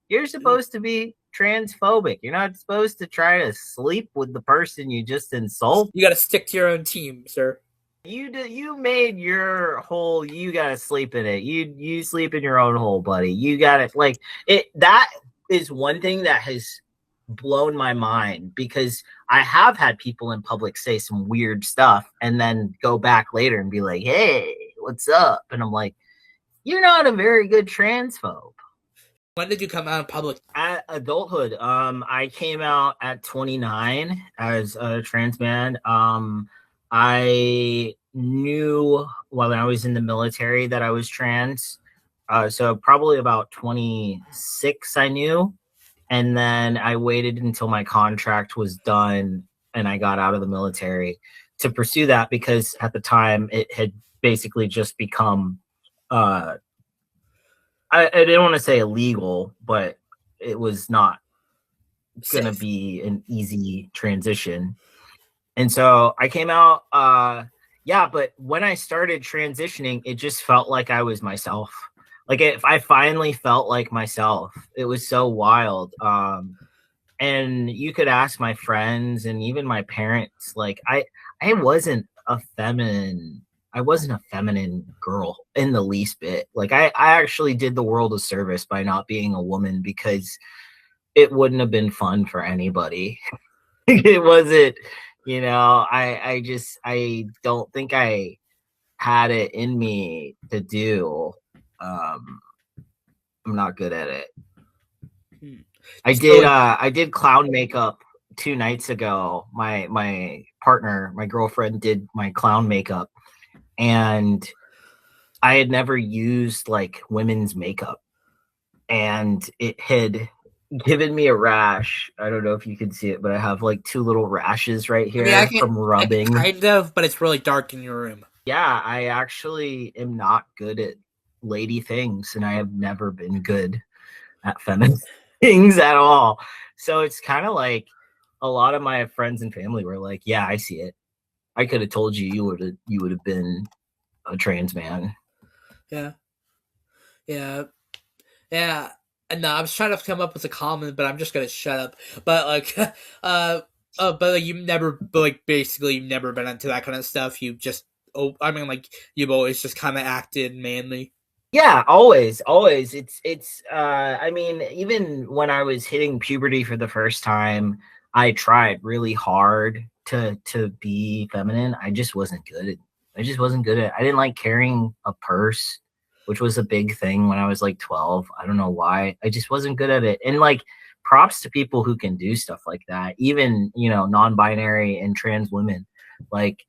You're supposed to be transphobic. You're not supposed to try to sleep with the person you just insult. You got to stick to your own team, sir. You made your hole. You gotta sleep in it. You sleep in your own hole, buddy. You got it. Like it. That is one thing that has blown my mind, because I have had people in public say some weird stuff and then go back later and be like, "Hey, what's up?" And I'm like, "You're not a very good transphobe." When did you come out in public? At adulthood, I came out at 29 as a trans man. I knew while I was in the military that I was trans. So probably about 26, I knew. And then I waited until my contract was done and I got out of the military to pursue that, because at the time it had basically just become, I didn't want to say illegal, but it was not going to be an easy transition. And so I came out, but when I started transitioning, it just felt like I was myself. Like I finally felt like myself. It was so wild. And you could ask my friends and even my parents, like I wasn't a feminine girl in the least bit. Like I actually did the world a service by not being a woman, because it wouldn't have been fun for anybody. It wasn't. I don't think I had it in me to do. I'm not good at it. I did clown makeup 2 nights ago. My partner, my girlfriend, did my clown makeup, and I had never used like women's makeup, and it had given me a rash. I don't know if you can see it, but I have like 2 little rashes right here from rubbing. Kind of, but it's really dark in your room. Yeah, I actually am not good at lady things, and I have never been good at feminine things at all. So it's kind of like a lot of my friends and family were like, "Yeah, I see it. I could have told you would have been a trans man." Yeah. And I was trying to come up with a comment, but I'm just gonna shut up. But like, basically you've never been into that kind of stuff. You've just, you've always just kind of acted manly. Yeah, always. It's I mean, even when I was hitting puberty for the first time, I tried really hard to be feminine. I just wasn't good at I didn't like carrying a purse, which was a big thing when I was like 12. I don't know why. I just wasn't good at it. And like props to people who can do stuff like that. Even, non-binary and trans women, like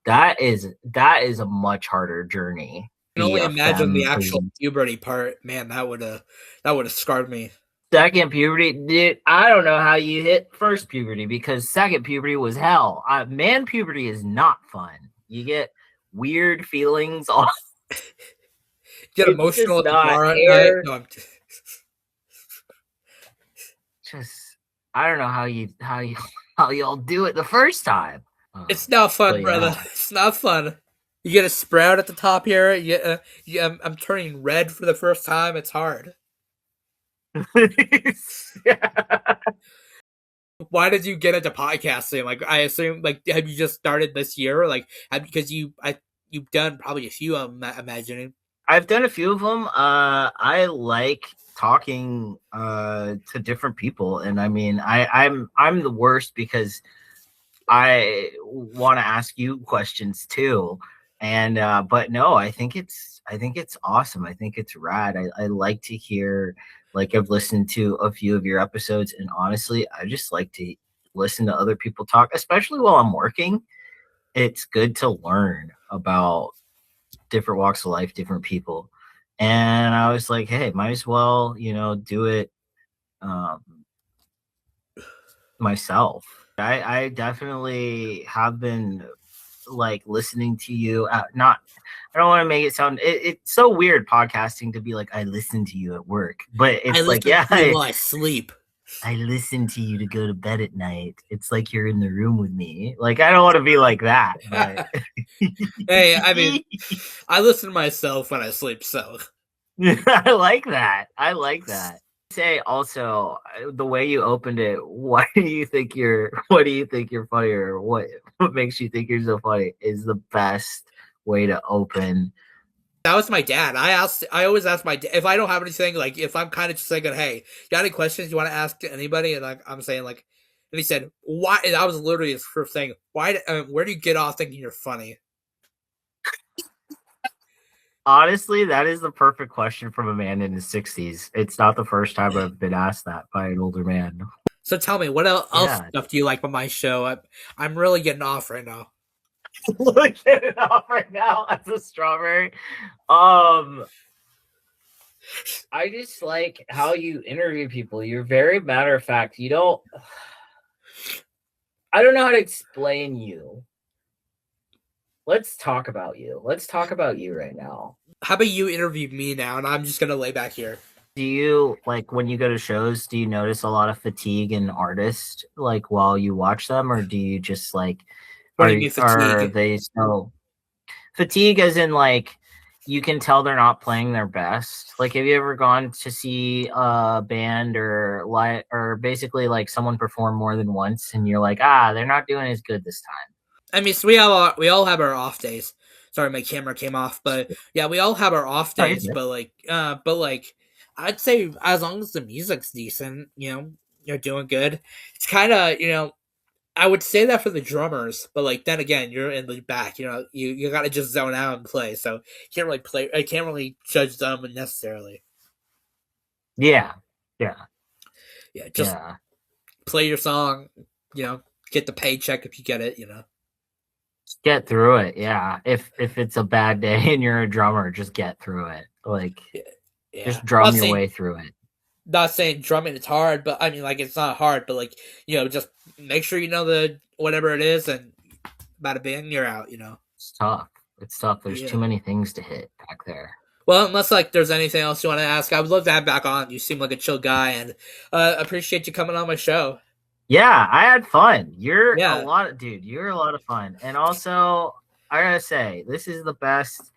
that is a much harder journey. I can only imagine the actual please. puberty part. Man, that would have scarred me. Second puberty, dude, I don't know how you hit first puberty, because second puberty was hell. Man, puberty is not fun. You get weird feelings. Get emotional at the bar at night. No, just, I don't know how y'all do it the first time. It's not fun, brother. It's not fun. You get a sprout at the top here. I'm turning red for the first time. It's hard. Why did you get into podcasting? Like, I assume, like, have you just started this year? Like, because you've done probably a few. I'm imagining. I've done a few of them. I like talking to different people, and I mean, I'm the worst because I want to ask you questions too. And but no, I think it's awesome. I think it's rad. I like to hear, like, I've listened to a few of your episodes, and honestly, I just like to listen to other people talk, especially while I'm working. It's good to learn about different walks of life, different people. And I was like, hey, might as well, do it myself. I definitely have been, like, listening to you. I don't want to make it sound, it's so weird podcasting to be like, I listen to you at work, but it's like, yeah, while I sleep. I listen to you to go to bed at night. It's like you're in the room with me. Like, I don't want to be like that. But hey, I mean, I listen to myself when I sleep, so I like that. Say also, the way you opened it, what do you think you're funnier? What makes you think you're so funny is the best way to open. That was my dad. I always ask my dad if I don't have anything, like, if I'm kind of just thinking, hey, you got any questions you want to ask to anybody? And like, I'm saying, like, and he said, why? And that was literally his first thing. Why? Where do you get off thinking you're funny? Honestly, that is the perfect question from a man in his 60s. It's not the first time I've been asked that by an older man. So tell me, what else stuff do you like on my show? I'm really getting off right now. Getting off right now as a strawberry. I just like how you interview people. You're very matter of fact. I don't know how to explain you. Let's talk about you. Let's talk about you right now. How about you interview me now, and I'm just going to lay back here. Do you, like, when you go to shows, do you notice a lot of fatigue in artists, like, while you watch them, or do you just, like, what do you mean fatigue? Are they so fatigue as in, like, you can tell they're not playing their best? Like, have you ever gone to see a band or basically, like, someone perform more than once, and you're like, they're not doing as good this time? I mean, so we all have our off days. Sorry, my camera came off, but yeah, we all have our off days. But like, I'd say as long as the music's decent, you're doing good. It's kind of, I would say that for the drummers, but like then again, you're in the back. You gotta just zone out and play. So you can't really play. I can't really judge them necessarily. Yeah. Just play your song. Get the paycheck if you get it. Get through it. Yeah. If it's a bad day and you're a drummer, just get through it. Like, just drum your way through it. Not saying drumming is hard, but I mean, like, it's not hard, but like, just make sure you know the whatever it is, and bada bing, you're out. It's tough. There's too many things to hit back there. Well, unless like there's anything else you want to ask, I would love to have back on. You seem like a chill guy, and appreciate you coming on my show. Yeah, I had fun. You're a lot of fun. And also, I gotta say, this is the best.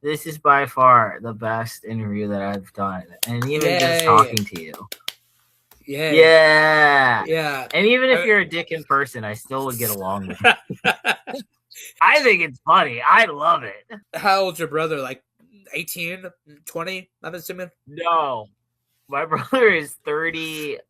This is by far the best interview that I've done. And even just talking to you. Yeah. And even if you're a dick in person, I still would get along with you. I think it's funny. I love it. How old's your brother? Like 18, 20, I'm assuming? No. My brother is 30.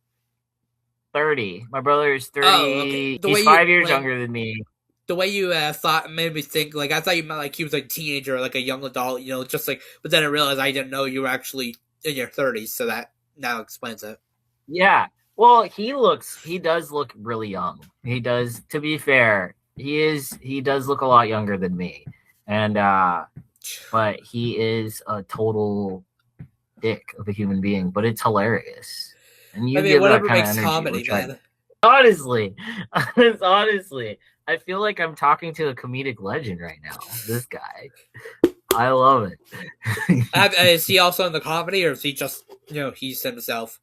My brother is 30. Oh, okay. He's 5 years younger than me. The way you thought made me think, like, I thought you meant like he was like a teenager or like a young adult, just like, but then I realized I didn't know you were actually in your 30s, so that now explains it. Yeah. Well, he does look really young. He does, to be fair, he does look a lot younger than me. And but he is a total dick of a human being, but it's hilarious. And I you mean, give that whatever kind of makes energy, comedy, which I man. honestly, honestly, I feel like I'm talking to a comedic legend right now. This guy. I love it. Is he also in the comedy, or is he just he's himself?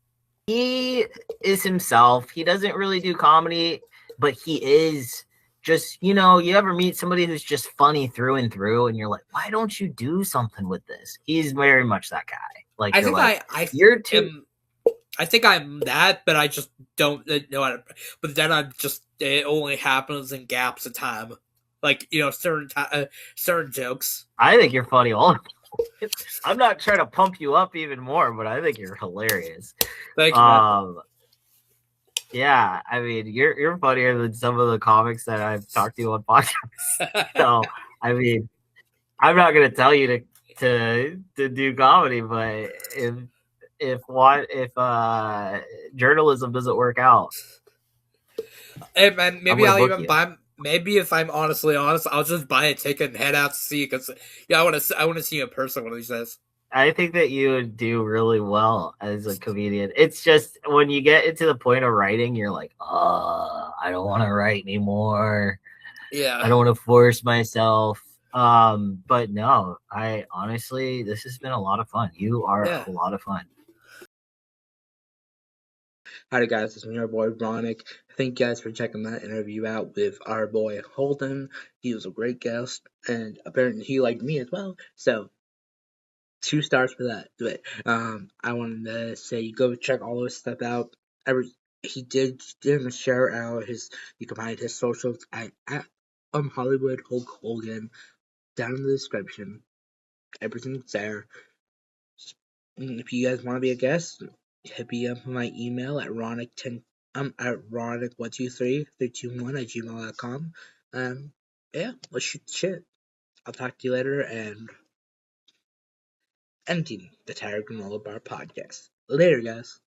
He is himself. He doesn't really do comedy, but he is just, you ever meet somebody who's just funny through and through, and you're like, why don't you do something with this? He's very much that guy. Like, I you're think like, I you're too. am. I think I'm that, but I just don't know how to. But then it only happens in gaps of time, like certain jokes. I think you're funny all. I'm not trying to pump you up even more, but I think you're hilarious. Thank you, man. Yeah, I mean, you're funnier than some of the comics that I've talked to on podcasts. So, I mean, I'm not gonna tell you to do comedy, but if journalism doesn't work out, Hey, man, I'm maybe gonna I'll book even you. buy. Maybe if I'm honestly honest, I'll just buy a ticket and head out to see. Because I want to see you in person one of these days. I think that you would do really well as a comedian. It's just when you get into the point of writing, you're like, I don't want to write anymore. Yeah. I don't want to force myself. But no, I honestly, this has been a lot of fun. You are a lot of fun. Howdy guys, it's your boy Ronick. Thank you guys for checking that interview out with our boy Holden. He was a great guest, and apparently he liked me as well. So 2 stars for that. But I wanted to say go check all this stuff out. He did share out you can find his socials at Hollywood Hulk Holden down in the description. Everything's there. If you guys want to be a guest, hit me up on my email at ronick10 at ronick123321 @gmail.com. Yeah, let's shoot the shit. I'll talk to you later, and ending the Tired Granolla Bar podcast. Later, guys.